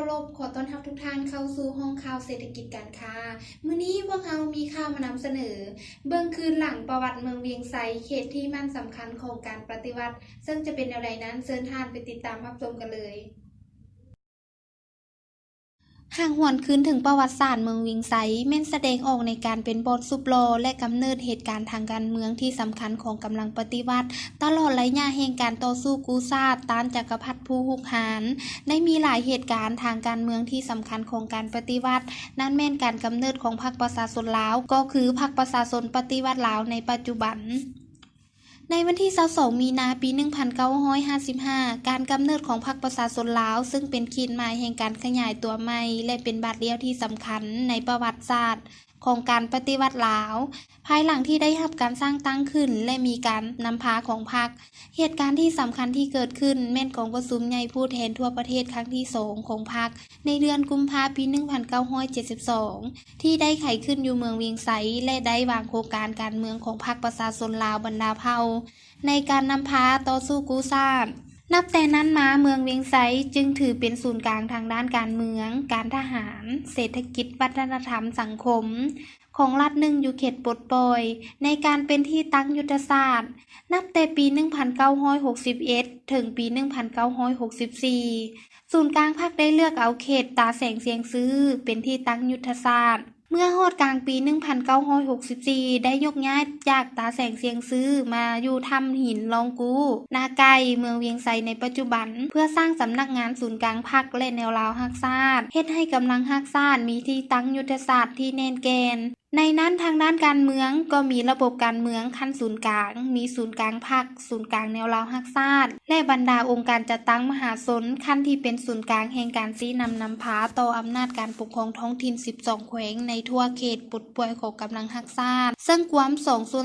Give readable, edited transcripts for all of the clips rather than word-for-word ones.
ารพขอต้อนรับทุกท่านเข้าสู่ห้องข่าวเศรษฐกิจการค้ามื้อนี้พวกเรามีข่าวมานำเสนอเบื้องคืนหลังประวัติเมืองเวียงไซเขตที่มั่นสำคัญของการปฏิวัติซึ่งจะเป็นอะไรนั้นเชิญท่านไปติดตามรับชมกันเลยหากหวนคืนถึงประวัติศาสตร์เมืองเวียงไซแม่นแสดงออกในการเป็นบทสุบโลและกำเนิดเหตุการณ์ทางการเมืองที่สำคัญของกำลังปฏิวัติตลอดระยะแห่งการต่อสู้กู้ชาติต้านจักรพรรดิผู้หุกหาญได้มีหลายเหตุการณ์ทางการเมืองที่สำคัญของการปฏิวัตินั่นแม่นการกำเนิดของพรรคประชาชนลาวก็คือพรรคประชาชนปฏิวัติลาวในปัจจุบันในวันที่22มีนาปี 1955 การกำเนิดของพรรคประชาชนลาวซึ่งเป็นขีดหมายแห่งการขยายตัวใหม่และเป็นบาทเดียวที่สำคัญในประวัติศาสตร์ของการปฏิวัติลาวภายหลังที่ได้รับการสร้างตั้งขึ้นและมีการนำพาของพรรคเหตุการณ์ที่สำคัญที่เกิดขึ้นแม่นกองประชุมใหญ่ผู้แทนทั่วประเทศครั้งที่2ของพรรคในเดือนกุมภาพันธ์ปี 1972 ที่ได้ไขขึ้นอยู่เมืองเวียงไสและได้วางโครงการการเมืองของพรรคประชาชนลาวบรรดาเผ่าในการนำพาต่อสู้กู้ชาตินับแต่นั้นมาเมืองเวียงไสจึงถือเป็นศูนย์กลางทางด้านการเมืองการทหารเศรษฐกิจวัฒนธรรมสังคมของรัฐหนึ่งอยู่เขตปลดปล่อยในการเป็นที่ตั้งยุทธศาสตร์นับแต่ปี 1961 ถึงปี 1964 ศูนย์กลางพรรคได้เลือกเอาเขตตาแสงเสียงซื้อเป็นที่ตั้งยุทธศาสตร์เมื่อฮอดกลางปี 1964 ได้ยกย้ายจากตาแสงเสียงซื้อมาอยู่ถ้ำหินลองกูนาไกเมืองเวียงไซในปัจจุบันเพื่อสร้างสำนักงานศูนย์กลางพรรคและแนวราวรักษาเฮ็ดให้กำลังรักษามีที่ตั้งยุทธศาสตร์ที่แน่นแกนในนั้นทางด้านการเมืองก็มีระบบการเมืองขั้นศูนย์กลางมีศูนย์กลางพรรคศูนย์กลางแนวราวรักษาและบรรดาองค์การจัดตั้งมหาชนขั้นที่เป็นศูนย์กลางแห่งการชี้นำพาต่ออำนาจการปกครองท้องถิ่น 12 แขวงในทั่วเขตปลดปล่อยของกำลังรักษาซึ่งความ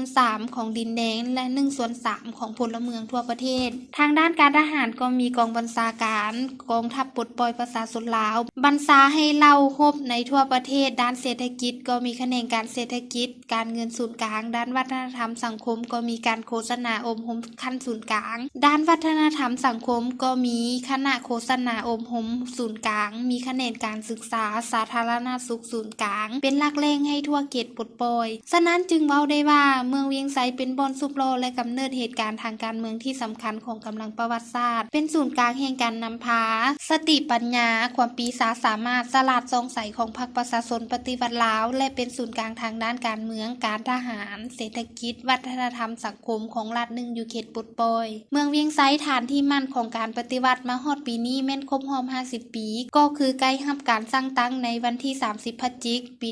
2/3 ของดินแดนและ1/3 ของพลเมืองทั่วประเทศทางด้านการทหารก็มีกองบัญชาการกองทัพปลดปล่อยประชาชนลาวบัญชาให้เล่าครบในทั่วประเทศด้านเศรษฐกิจก็มีแขนงการเศรษฐกิจการเงินศูนย์กลางด้านวัฒนธรรมสังคมก็มีการโฆษณาอบรมขั้นศูนย์กลางด้านวัฒนธรรมสังคมก็มีคณะโฆษณาอบรมศูนย์กลางมีแขนงการศึกษาสาธารณสุขศูนย์กลางเป็นหลักแหล่งให้ทั่วเขตปลดปล่อยฉะนั้นจึงเว้าได้ว่าเมืองเวียงไสเป็นบ่อนซุบโลและกำเนิดเหตุการณ์ทางการเมืองที่สำคัญของกำลังประวัติศาสตร์เป็นศูนย์กลางแห่งการนำพาสติปัญญาความปีศาจสามารถฉลาดซองใสของพรรคประชาชนปฏิวัติลาวและเป็นศูนย์กลางทางด้านการเมืองการทหารเศรษฐกิจวัฒนธรรมสังคมของรัฐหนึ่งอยู่เขตปลดปล่อยเมืองเวียงไสฐานที่มั่นของการปฏิวัติมาฮอดปีนี้แม่นครบรอบ50 ปีก็คือใกล้รับการสร้างตั้งในวันที่30พฤศจิกายนปี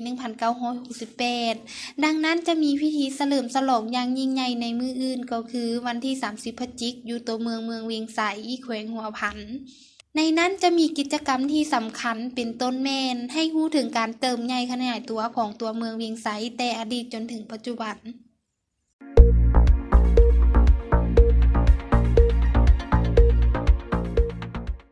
1968 ดังนั้นจะมีพิธีเฉลิมฉลองอย่างยิ่งใหญ่ในมื้ออื่นก็คือวันที่30พฤศจิกายนอยู่ตัวเมืองเวียงไสแขวงหัวพันในนั้นจะมีกิจกรรมที่สำคัญเป็นต้นแม่นให้รู้ถึงการเติมใหญ่ขยายตัวของตัวเมืองเวียงไสแต่อดีตจนถึงปัจจุบัน